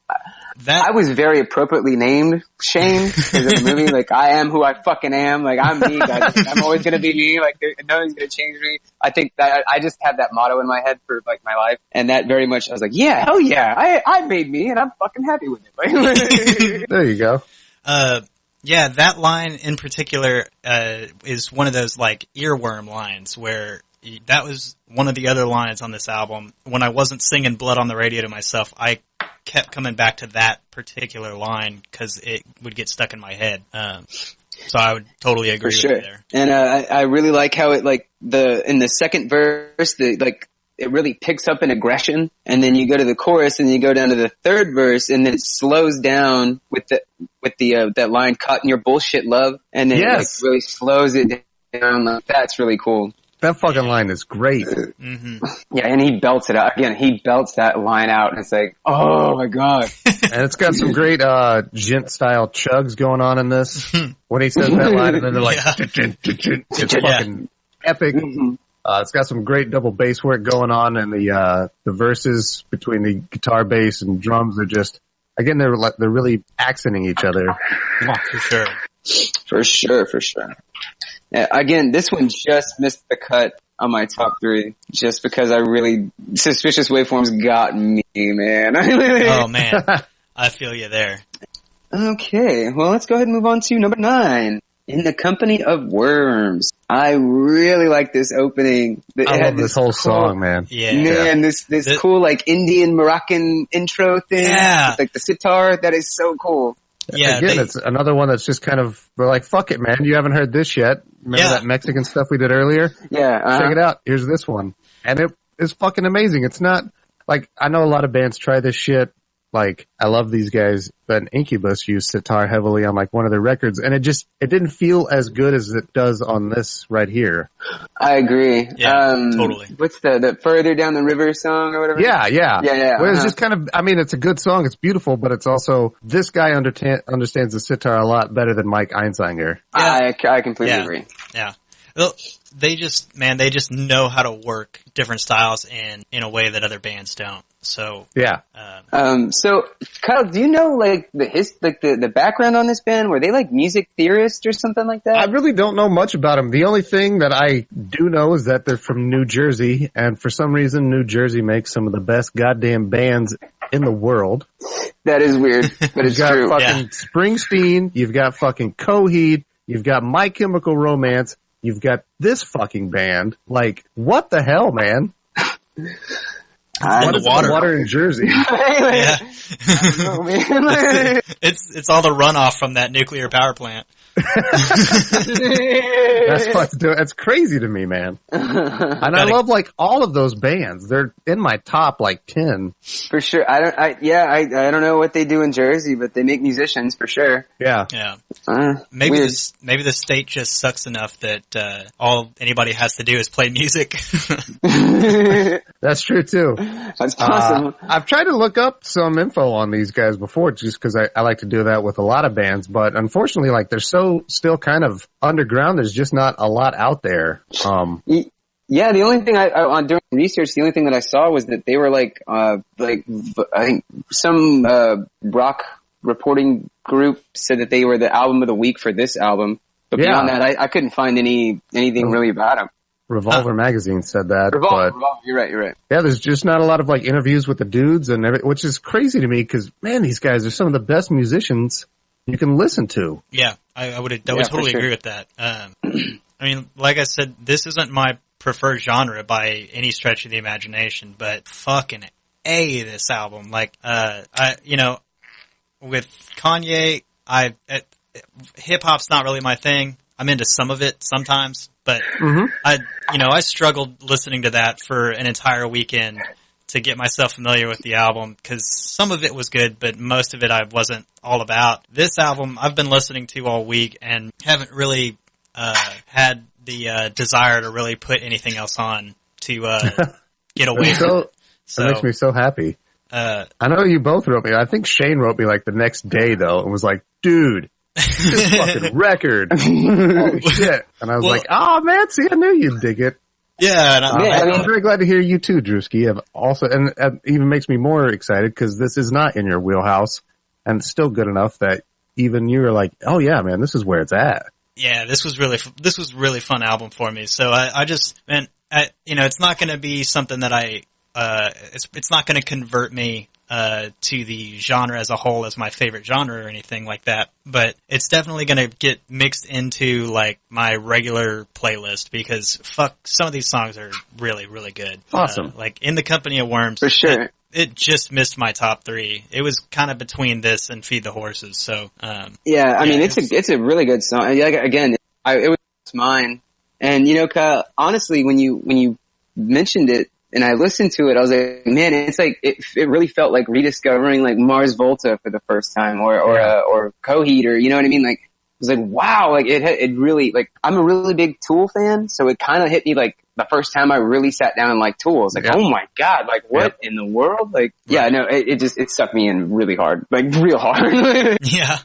that I was very appropriately named Shane because of the movie. Like, I am who I fucking am. Like, I'm me, guys. I'm always gonna be me. Like, nothing's gonna change me. I think that I just had that motto in my head for, like, my life. And that very much, I was like, yeah, hell yeah. I made me and I'm fucking happy with it. Like, there you go. Yeah, that line in particular is one of those, like, earworm lines where that was one of the other lines on this album. When I wasn't singing Blood on the radio to myself, I kept coming back to that particular line because it would get stuck in my head. So I would totally agree with you there. And I really like how it, like, in the second verse, it really picks up in aggression, and then you go to the chorus, and you go down to the third verse, and then it slows down with that line, "Caught in your bullshit, love," and then it, like, really slows it down. Like, that's really cool. That fucking line is great. Yeah, and he belts it out again. He belts that line out, and it's like, oh my god! And it's got some great gent style chugs going on in this. When he says that line, and then they're like, it's fucking epic. It's got some great double bass work going on, and the verses between the guitar, bass, and drums are just, again, they're really accenting each other. For sure. For sure. Yeah, again, this one just missed the cut on my top 3, just because Suspicious Waveforms got me, man. Oh man, I feel you there. Okay, well, let's go ahead and move on to number 9. In the Company of Worms. I really like this opening. I love this whole song, man. Yeah. Man, this cool, like, Indian Moroccan intro thing. Yeah. With, like, the sitar. That is so cool. Yeah. Again, it's another one that's just kind of, we're like, fuck it, man. You haven't heard this yet. Remember that Mexican stuff we did earlier? Yeah. Check it out. Here's this one. And it is fucking amazing. It's not, like, I know a lot of bands try this shit. Like, I love these guys, but Incubus used sitar heavily on, like, one of their records, and it didn't feel as good as it does on this right here. I agree. Yeah, totally. What's the Further Down the River song or whatever? Yeah. Well, it's just kind of, I mean, it's a good song, it's beautiful, but it's also, this guy understands the sitar a lot better than Mike Einzinger. Yeah. I completely agree. Yeah. Well, they just know how to work different styles in a way that other bands don't. So Yeah. So Kyle, do you know like the background on this band? Were they like music theorists or something like that? I really don't know much about them. The only thing that I do know is that they're from New Jersey, and for some reason, New Jersey makes some of the best goddamn bands in the world. That is weird, but it's You've got true. fucking Springsteen, you've got fucking Coheed, you've got My Chemical Romance, you've got this fucking band. Like, what the hell, man? in the water. Water in Jersey. Yeah. I don't know, man. It's all the runoff from that nuclear power plant. That's crazy to me, man. And I love like all of those bands. They're in my top like 10. For sure. I don't know what they do in Jersey, but they make musicians for sure. Yeah. Yeah. Maybe Maybe the state just sucks enough that all anybody has to do is play music. That's true too. That's possible. I've tried to look up some info on these guys before just because I like to do that with a lot of bands, but unfortunately like they're so still kind of underground. There's just not a lot out there. Yeah, the only thing I during research, the only thing that I saw was that they were like I think some rock reporting group said that they were the album of the week for this album. But beyond that, I couldn't find anything really about them. Revolver magazine said that. Revolver, you're right. Yeah, there's just not a lot of like interviews with the dudes and everything, which is crazy to me because man, these guys are some of the best musicians you can listen to. Yeah, I would totally agree with that. I mean, like I said, this isn't my preferred genre by any stretch of the imagination, but fucking A, this album. Like, with Kanye, hip hop's not really my thing. I'm into some of it sometimes, but I struggled listening to that for an entire weekend to get myself familiar with the album, because some of it was good, but most of it I wasn't all about. This album I've been listening to all week and haven't really had the desire to really put anything else on to get away from it. So, that makes me so happy. I know you both wrote me. I think Shane wrote me like the next day though and was like, dude, this fucking record. Holy shit. And I was like, oh man, see, I knew you'd dig it. Yeah, I'm very glad to hear you too, Drewski. And it even makes me more excited because this is not in your wheelhouse, and it's still good enough that even you are like, oh yeah, man, this is where it's at. Yeah, this was really fun album for me. So it's not going to be something that it's not going to convert me to the genre as a whole as my favorite genre or anything like that, but it's definitely going to get mixed into like my regular playlist because some of these songs are really, really good. Awesome. Like In the Company of Worms. For sure. It just missed my top 3. It was kind of between this and Feed the Horses. So, I mean, it's a really good song. Again, it was mine. And Kyle, honestly, when you mentioned it, and I listened to it, I was like, man, it's like, it really felt like rediscovering like Mars Volta for the first time or Coheed, or you know what I mean? Like, it was like, wow, like it really, like, I'm a really big Tool fan, so it kind of hit me like the first time I really sat down and like Tool. I was like, oh my God, like what in the world? Like, it sucked me in really hard, like real hard. Yeah.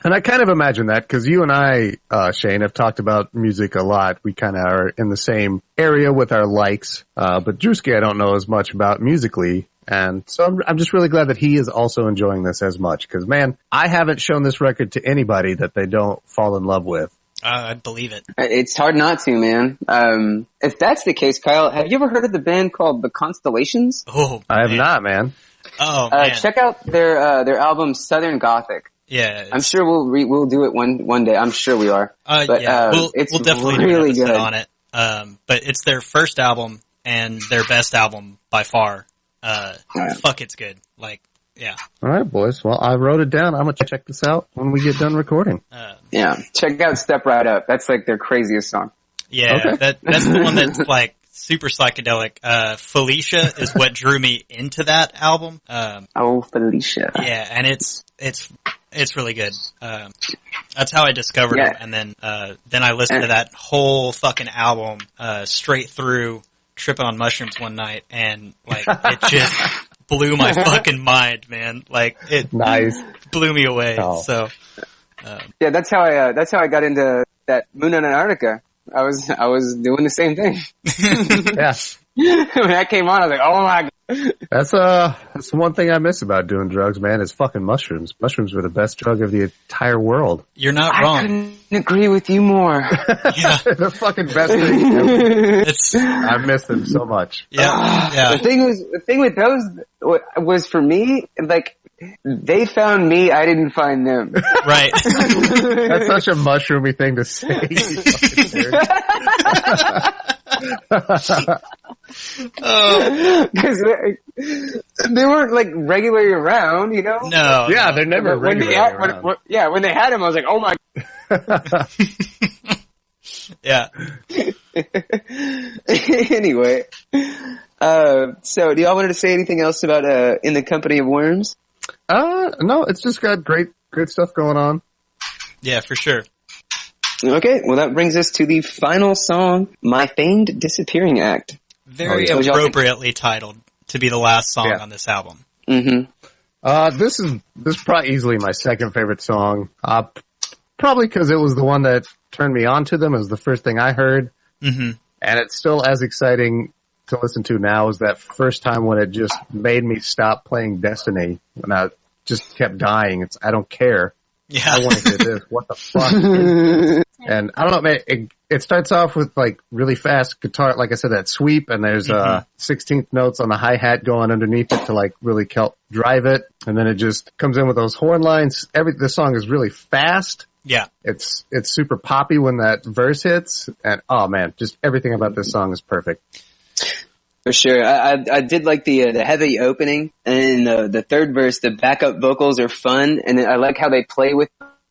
And I kind of imagine that because you and I, Shane, have talked about music a lot. We kind of are in the same area with our likes. But Drewski, I don't know as much about musically. And so I'm just really glad that he is also enjoying this as much because, man, I haven't shown this record to anybody that they don't fall in love with. I believe it. It's hard not to, man. If that's the case, Kyle, have you ever heard of the band called The Constellations? Oh, I have not, man. Oh, man. Check out their album Southern Gothic. Yeah. I'm sure we'll do it one day. I'm sure we are. We'll definitely really do an episode good on it. But it's their first album and their best album by far. Fuck, it's good. Like, yeah. All right, boys. Well, I wrote it down. I'm going to check this out when we get done recording. Check out Step Right Up. That's like their craziest song. Yeah, okay. That's the one that's like super psychedelic. Felicia is what drew me into that album. Felicia. Yeah, and it's really good. That's how I discovered it, and then I listened to that whole fucking album straight through, tripping on mushrooms one night, and like it just blew my fucking mind, man. Like it blew me away. Oh. So that's how I got into that Moon on Antarctica. I was doing the same thing. Yeah. When that came on, I was like, oh my God, That's one thing I miss about doing drugs, man, is fucking mushrooms. Mushrooms were the best drug of the entire world. You're not I wrong. couldn't agree with you more. Yeah. The fucking best thing ever. I miss them so much. Yeah. The thing with those was for me, like, they found me, I didn't find them. Right. That's such a mushroomy thing to say. Because they weren't like regularly around, you know? No. Yeah, they're never regularly around. When they had them, I was like, oh my. Yeah. Anyway, so do y'all wanted to say anything else about In the Company of Worms? No, it's just got great stuff going on. Yeah, for sure. Okay, well that brings us to the final song, My Famed Disappearing Act. Very appropriately titled to be the last song on this album. Mm-hmm. This is probably easily my second favorite song. Probably because it was the one that turned me on to them. It was the first thing I heard. Mm-hmm. And it's still as exciting to listen to now as that first time when it just made me stop playing Destiny. When I just kept dying. I don't care. Yeah. I want to hear this. What the fuck? And I don't know, man, it starts off with like really fast guitar, like I said, that sweep, and there's 16th notes on the hi-hat going underneath it to like really drive it. And then it just comes in with those horn lines. The song is really fast. Yeah. It's super poppy when that verse hits. And oh man, just everything about this song is perfect. For sure. I did like the heavy opening, and the third verse, the backup vocals are fun, and I like how they play with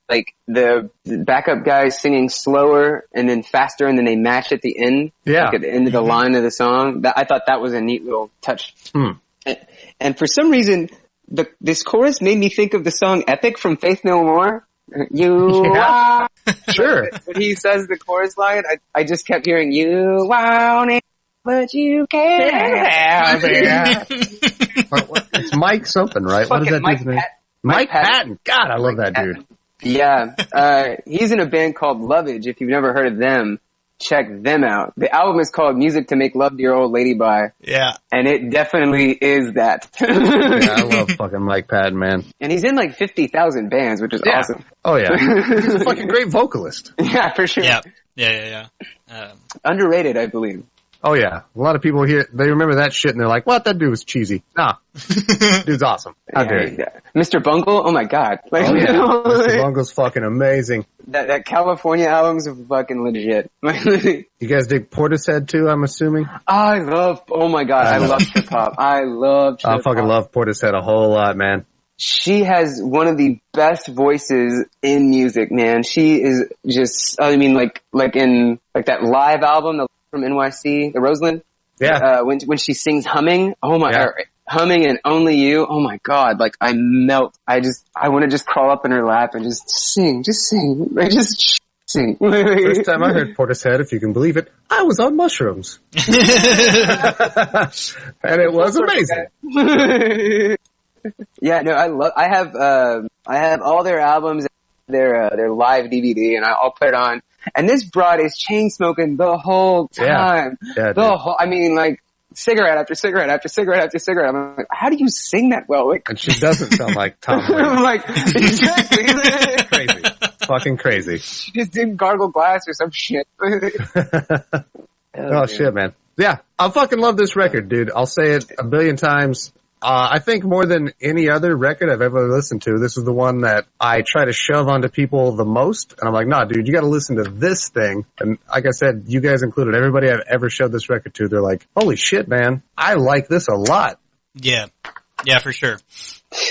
like the backup guys singing slower and then faster, and then they match at the end. Yeah. Like at the end of the line of the song. I thought that was a neat little touch. And for some reason, this chorus made me think of the song Epic from Faith No More. Sure. When he says the chorus line, I just kept hearing, you want it, but you can't have it. It's Mike something, right? What is that dude's name? Mike Patton. God, I love that dude. Yeah. He's in a band called Lovage. If you've never heard of them, check them out. The album is called Music to Make Love to Your Old Lady By. Yeah. And it definitely is that. Yeah, I love fucking Mike Patton, man. And he's in like 50,000 bands, which is awesome. Oh yeah. He's a fucking great vocalist. Yeah, for sure. Yeah. Underrated, I believe. Oh yeah. A lot of people here, they remember that shit and they're like, what? That dude was cheesy. Nah. Dude's awesome. How dare you? Mr. Bungle? Oh my god. Like, oh yeah. Mr. Bungle's fucking amazing. That California album's fucking legit. You guys dig Portishead too, I'm assuming? I love trip hop. I love trip hop. I fucking love Portishead a whole lot, man. She has one of the best voices in music, man. She is just, I mean, like in, like that live album from NYC, the Roseland. Yeah. When she sings Humming, Humming and Only You, oh my god, like I melt. I want to just crawl up in her lap and just sing. Like, just sing. First time I heard Portishead, if you can believe it, I was on mushrooms. And it was amazing. Yeah, no, I have all their albums, their live DVD, and I'll put it on. And this broad is chain smoking the whole time. Yeah, I mean, like cigarette after cigarette after cigarette after cigarette. I'm like, how do you sing that well? Like, and she doesn't sound like Tom Waits. I'm like, exactly. Crazy. Fucking crazy. She just didn't gargle glass or some shit. Oh shit, man. Yeah, I fucking love this record, dude. I'll say it a billion times. I think more than any other record I've ever listened to, this is the one that I try to shove onto people the most. And I'm like, nah, dude, you gotta listen to this thing. And like I said, you guys included, everybody I've ever showed this record to, they're like, holy shit, man, I like this a lot. Yeah, for sure.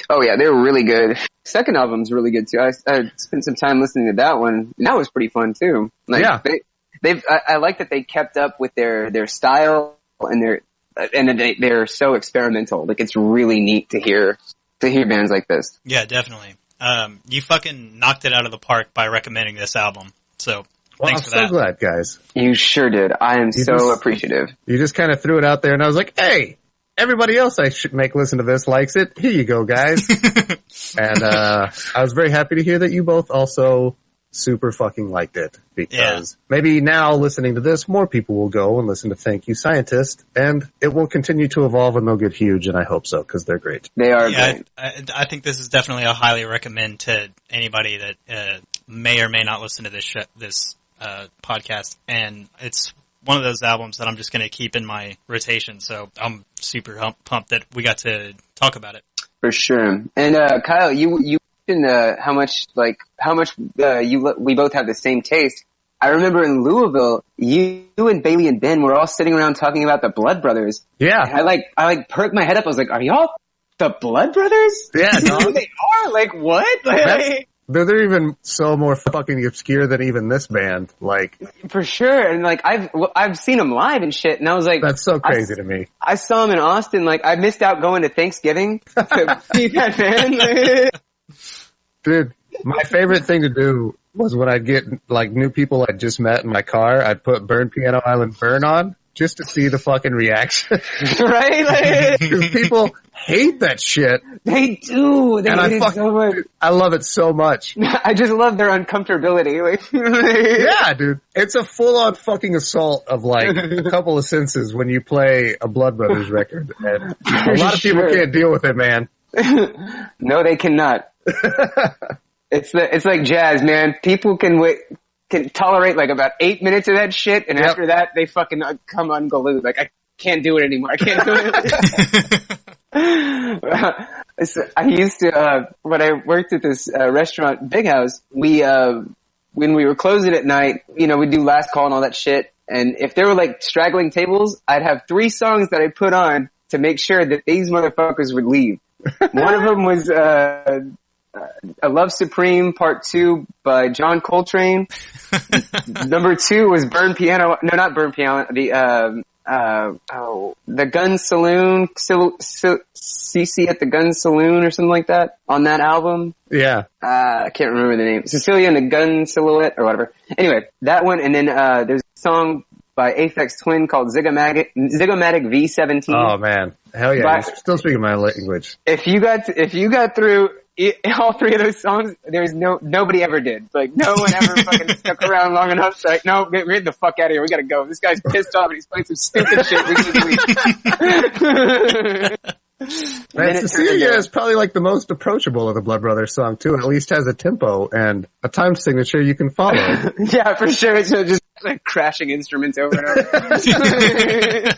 Oh yeah, they're really good. Second album's really good too. I spent some time listening to that one. And that was pretty fun too. Like, yeah. I like that they kept up with their style and they're so experimental. Like, it's really neat to hear bands like this. Yeah, definitely. You fucking knocked it out of the park by recommending this album. So, thanks for that. I'm so glad, guys. You sure did. I am so appreciative. You just kind of threw it out there and I was like, hey, everybody else I should make listen to this likes it. Here you go, guys. And, I was very happy to hear that you both also super fucking liked it because maybe now listening to this, more people will go and listen to Thank You Scientist, and it will continue to evolve and they'll get huge, and I hope so because they're great. They are great. I think this is definitely a highly recommend to anybody that may or may not listen to this podcast, and it's one of those albums that I'm just going to keep in my rotation. So I'm super pumped that we got to talk about it. For sure. And Kyle, you mentioned how much we both have the same taste. I remember in Louisville, you and Bailey and Ben were all sitting around talking about the Blood Brothers. Yeah. And I perked my head up. I was like, "Are y'all the Blood Brothers?" Yeah, you know who they are? Like what? They're even so more fucking obscure than even this band. Like, for sure. And like, I've seen them live and shit. And I was like, that's so crazy to me. I saw them in Austin. Like, I missed out going to Thanksgiving to see that band. Dude, my favorite thing to do was when I'd get like new people I'd just met in my car, I'd put Burn Piano Island Burn on just to see the fucking reaction. Right? Because people hate that shit. They do. They hate it so much. I love it so much. I just love their uncomfortability. Yeah, dude. It's a full-on fucking assault of like a couple of senses when you play a Blood Brothers record. And a lot of people can't deal with it, man. No, they cannot. It's like jazz, man. People can tolerate like about 8 minutes of that shit, and after that, they fucking come unglued. Like, I can't do it anymore. I can't do it. I used to, when I worked at this restaurant, Big House, when we were closing at night, you know, we'd do last call and all that shit, and if there were like straggling tables, I'd have 3 songs that I put on to make sure that these motherfuckers would leave. One of them was A Love Supreme Part 2 by John Coltrane. Number 2 was Burn Piano. No, not Burn Piano. The Gun Saloon, CC at the Gun Saloon or something like that on that album. Yeah. I can't remember the name. Cecilia and the Gun Silhouette or whatever. Anyway, that one. And then, there's a song by Aphex Twin called Zygomatic V17. Oh man. Hell yeah. You're still speaking my language. If you got through all 3 of those songs, there's nobody ever did. Like, no one ever fucking stuck around long enough to like, no, get the fuck out of here. We gotta go. This guy's pissed off and he's playing some stupid shit. We need to leave. Man, Cecilia is probably like the most approachable of the Blood Brothers song too, and at least has a tempo and a time signature you can follow. Yeah, for sure. It's just like crashing instruments over and over.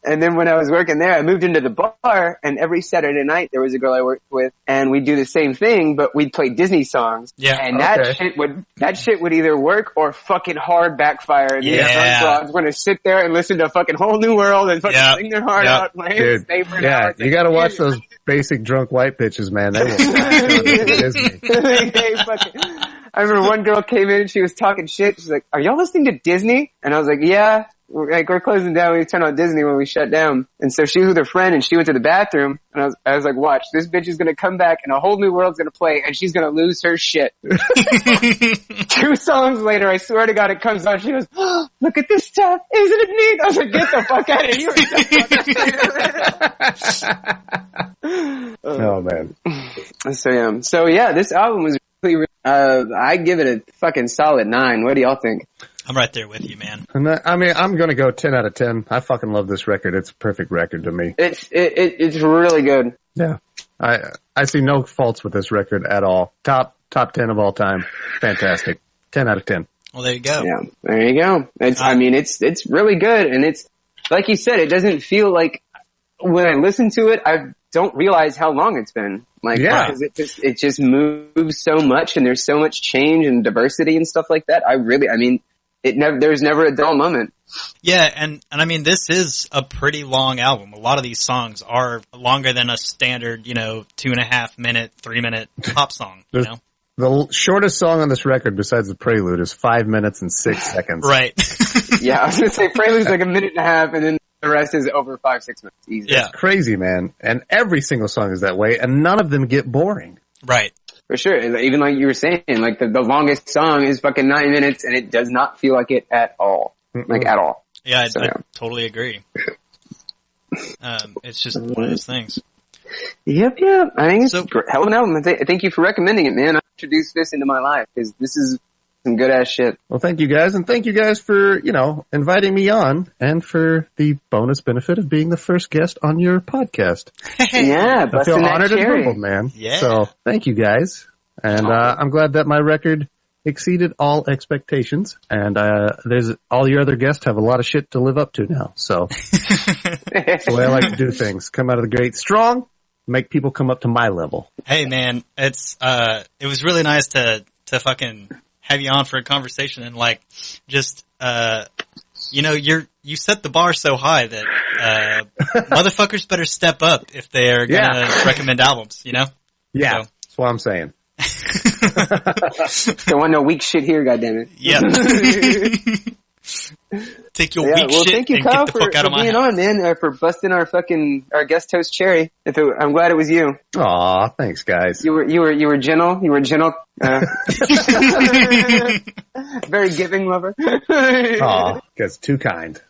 And then when I was working there, I moved into the bar, and every Saturday night there was a girl I worked with, and we'd do the same thing, but we'd play Disney songs. Yeah, and that shit would either work or fucking hard backfire. And these drunk broads want to sit there and listen to fucking Whole New World and fucking sing their heart out, and stay for an hour. You gotta watch those basic drunk white bitches, man. They will Disney. I remember one girl came in and she was talking shit. She's like, "Are y'all listening to Disney?" And I was like, "Yeah." We're closing down. We turn on Disney when we shut down. And so she was with her friend and she went to the bathroom. And I was like, watch, this bitch is going to come back and a whole new world's going to play and she's going to lose her shit. 2 songs later, I swear to God, it comes on. She goes, "Oh, look at this stuff. Isn't it neat?" I was like, get the fuck out of here. Oh man. So yeah, this album was really, I give it a fucking solid 9. What do y'all think? I'm right there with you, man. And I mean, I'm gonna go 10 out of 10. I fucking love this record. It's a perfect record to me. It's really good. Yeah. I see no faults with this record at all. Top 10 of all time. Fantastic. 10 out of 10. Well, there you go. Yeah, there you go. It's really good, and it's like you said, it doesn't feel like when I listen to it, I don't realize how long it's been. Like, because it just moves so much, and there's so much change and diversity and stuff like that. There's never a dull moment. Yeah, and I mean, this is a pretty long album. A lot of these songs are longer than a standard, 2.5 minute, 3 minute pop song, you know? The shortest song on this record, besides the Prelude, is 5 minutes and 6 seconds. Right. Yeah, I was going to say Prelude's like 1.5 minutes, and then the rest is over 5-6 minutes. Easy. Yeah. It's crazy, man. And every single song is that way, and none of them get boring. Right. For sure. Even like you were saying, like the longest song is fucking 9 minutes, and it does not feel like it at all. Like, at all. Yeah, I totally agree. It's just one of those things. Yep. I think it's a hell of an album. Thank you for recommending it, man. I introduced this into my life because this is some good ass shit. Well, thank you guys, and thank you guys for, inviting me on, and for the bonus benefit of being the first guest on your podcast. Yeah, I feel honored and cherry. humbled, man. Yeah. So, thank you guys. And I'm glad that my record exceeded all expectations, and there's all your other guests have a lot of shit to live up to now. So, that's the way I like to do things. Come out of the gate strong, make people come up to my level. Hey man, it was really nice to fucking have you on for a conversation and just you set the bar so high that motherfuckers better step up if they're gonna recommend albums, Yeah, so. That's what I'm saying. Don't want no weak shit here, goddammit. Yeah. Take your weak shit thank you, and Kyle, get the fuck out of my being house. on, man, for busting our guest host cherry. I'm glad it was you. Aw, thanks, guys. You were gentle. You were gentle. Very giving lover. Aw, because too kind.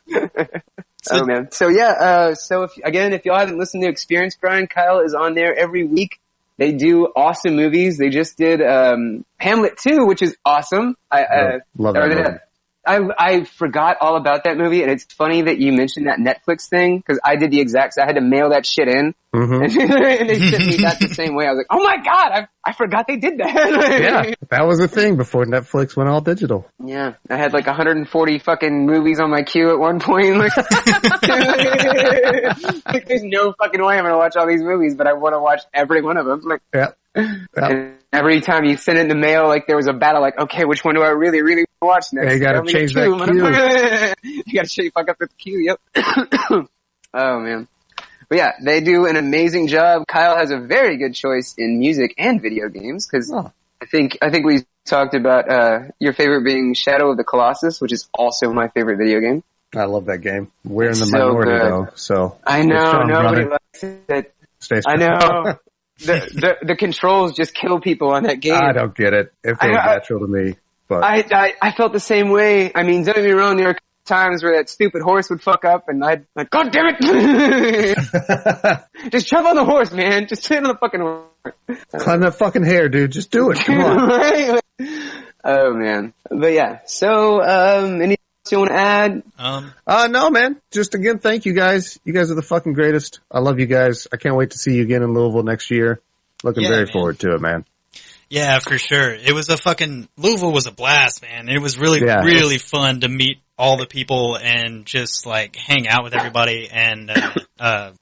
Oh man. So yeah. So if y'all haven't listened to Experience Grind, Kyle is on there every week. They do awesome movies. They just did Hamlet 2, which is awesome. Love that movie. I forgot all about that movie, and it's funny that you mentioned that Netflix thing, because I did the exact. I had to mail that shit in, and they sent me that the same way. I was like, "Oh my god, I forgot they did that." Yeah, that was a thing before Netflix went all digital. Yeah, I had 140 fucking movies on my queue at one point. There's no fucking way I'm gonna watch all these movies, but I want to watch every one of them. Yeah. And every time you send it in the mail, there was a battle. Okay, which one do I really, really watch next? Yeah, you gotta change that queue. You gotta fuck up the queue. Yep. Oh man. But yeah, they do an amazing job. Kyle has a very good choice in music and video games, because I think we talked about your favorite being Shadow of the Colossus, which is also my favorite video game. I love that game. We're in the minority though, so I know nobody likes it. I know. The controls just kill people on that game. I don't get it. It feels natural to me. But I felt the same way. I mean, don't get me wrong, there are times where that stupid horse would fuck up and I'd God damn it! Just jump on the horse, man. Just sit on the fucking horse. Climb that fucking hair, dude. Just do it. Come on. Right? Oh man. But yeah. So, anything else you want to add? No, man. Just again, thank you guys. You guys are the fucking greatest. I love you guys. I can't wait to see you again in Louisville next year. Looking very forward to it, man. Yeah, for sure. It was Louisville was a blast, man. It was really, really fun to meet all the people and just hang out with everybody and,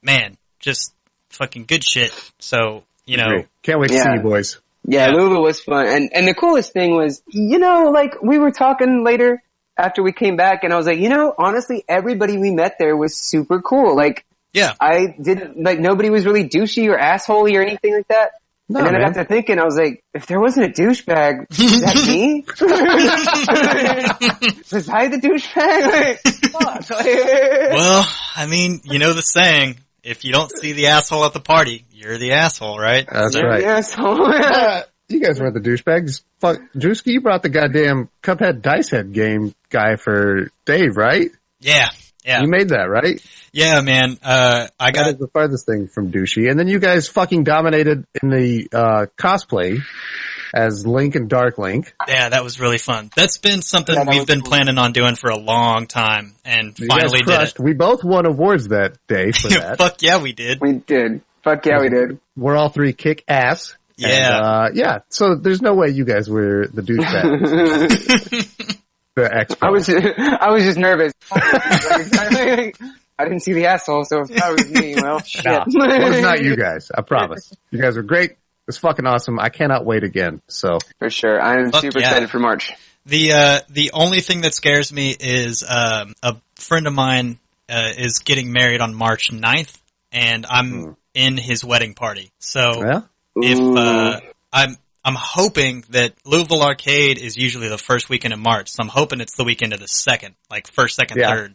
man, just fucking good shit. So, Can't wait to see you boys. Yeah, Louisville was fun. And the coolest thing was, we were talking later after we came back and I was like, honestly, everybody we met there was super cool. I didn't, nobody was really douchey or assholey or anything like that. No, and then man. I got to thinking, I was like, if there wasn't a douchebag, is that me? Was I the douchebag? Fuck. Well, I mean, the saying, if you don't see the asshole at the party, you're the asshole, right? That's You're right. the asshole. You guys weren't the douchebags. Fuck, Drewski, you brought the goddamn Cuphead Dice Head game guy for Dave, right? Yeah. You made that, right? Yeah, man. That is the farthest thing from douchey. And then you guys fucking dominated in the cosplay as Link and Dark Link. Yeah, that was really fun. That's been something we've been planning on doing for a long time, and finally did it. We both won awards that day for that. Fuck yeah, we did. We did. Fuck yeah, we did. We're all three kick ass. Yeah. And, so there's no way you guys were the douchebags. The expo. I was just nervous. I didn't see the asshole, so if that was me, well, shit. It was not you guys. I promise. You guys are great. It was fucking awesome. I cannot wait again. So for sure, I am super excited for March. The only thing that scares me is a friend of mine is getting married on March 9th, and I'm in his wedding party. So if I'm hoping that Louisville Arcade is usually the first weekend of March, so I'm hoping it's the weekend of the second, first, second, third,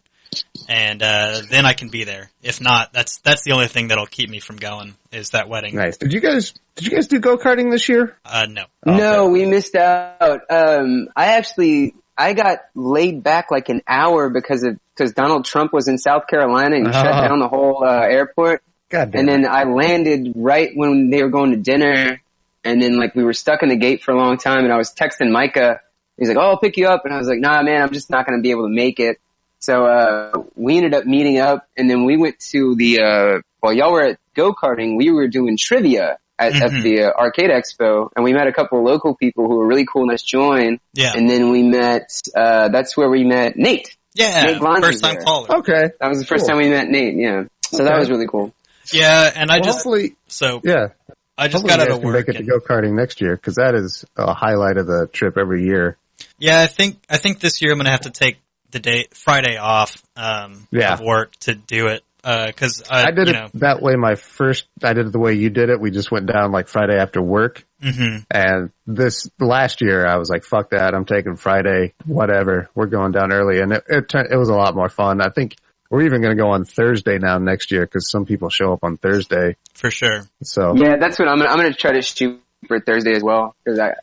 and then I can be there. If not, that's the only thing that'll keep me from going is that wedding. Nice. Did you guys do go-karting this year? No. No, we missed out. I got laid back an hour because Donald Trump was in South Carolina and shut down the whole airport. God damn. And then I landed right when they were going to dinner. And then we were stuck in the gate for a long time and I was texting Micah He's like, oh, I'll pick you up. And I was like, nah, man, I'm just not going to be able to make it. So, we ended up meeting up, and then we went to the, while y'all were at go-karting, we were doing trivia at the Arcade Expo, and we met a couple of local people who were really cool and us join. Yeah. And then we met, that's where we met Nate. Yeah. Nate Blonde First time there. caller. Okay. That was the first time we met Nate, yeah. So that was really cool. Yeah, and I just, hopefully, yeah. I just got out of work. Make it to go-karting next year, because that is a highlight of the trip every year. Yeah, I think this year I'm gonna have to take the Friday off, of work to do it. Cause I did it that way. I did it the way you did it. We just went down like Friday after work. Mm-hmm. And last year I was like, fuck that. I'm taking Friday, whatever. We're going down early. And it was a lot more fun. I think we're even going to go on Thursday now next year, because some people show up on Thursday. For sure. So yeah, that's what I'm going to try to shoot for Thursday as well. Cause I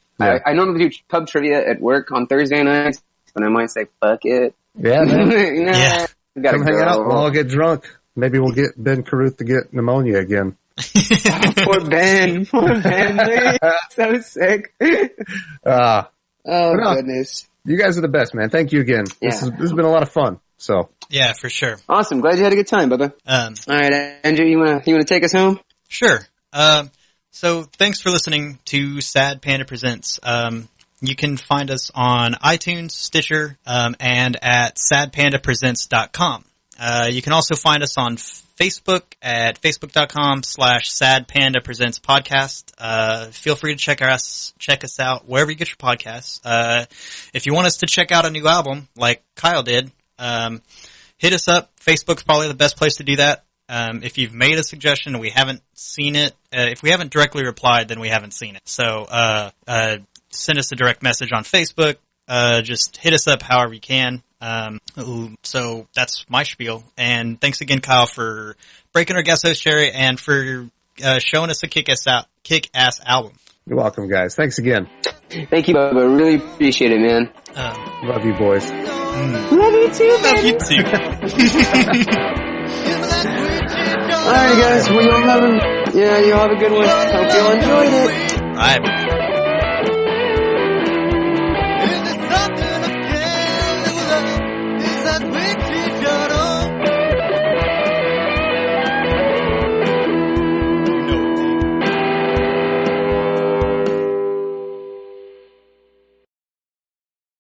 normally do pub trivia at work on Thursday nights, but I might say, fuck it. Yeah, man. Yeah. Come hang out. We'll all get drunk. Maybe we'll get Ben Carruth to get pneumonia again. Poor Ben, man. So sick. Goodness. You guys are the best, man. Thank you again. Yeah. This has been a lot of fun. So. Yeah, for sure. Awesome. Glad you had a good time, Bubba. All right, Andrew, you wanna take us home? Sure. So thanks for listening to Sad Panda Presents. You can find us on iTunes, Stitcher, and at sadpandapresents.com. You can also find us on Facebook at facebook.com/sadpandapresentspodcast. Feel free to check us out wherever you get your podcasts. If you want us to check out a new album, like Kyle did, hit us up. Facebook's probably the best place to do that. If you've made a suggestion and we haven't seen it, if we haven't directly replied, then we haven't seen it. So, send us a direct message on Facebook. Just hit us up however you can. So that's my spiel. And thanks again, Kyle, for breaking our guest host cherry and for showing us a kick-ass album. You're welcome, guys. Thanks again. Thank you, Bubba. Really appreciate it, man. Love you, boys. Love you too, man. Love you too. All right, guys. Well, you'll have a good one. Hope you all enjoyed it. Bye. Is it something I can live without? Is that way too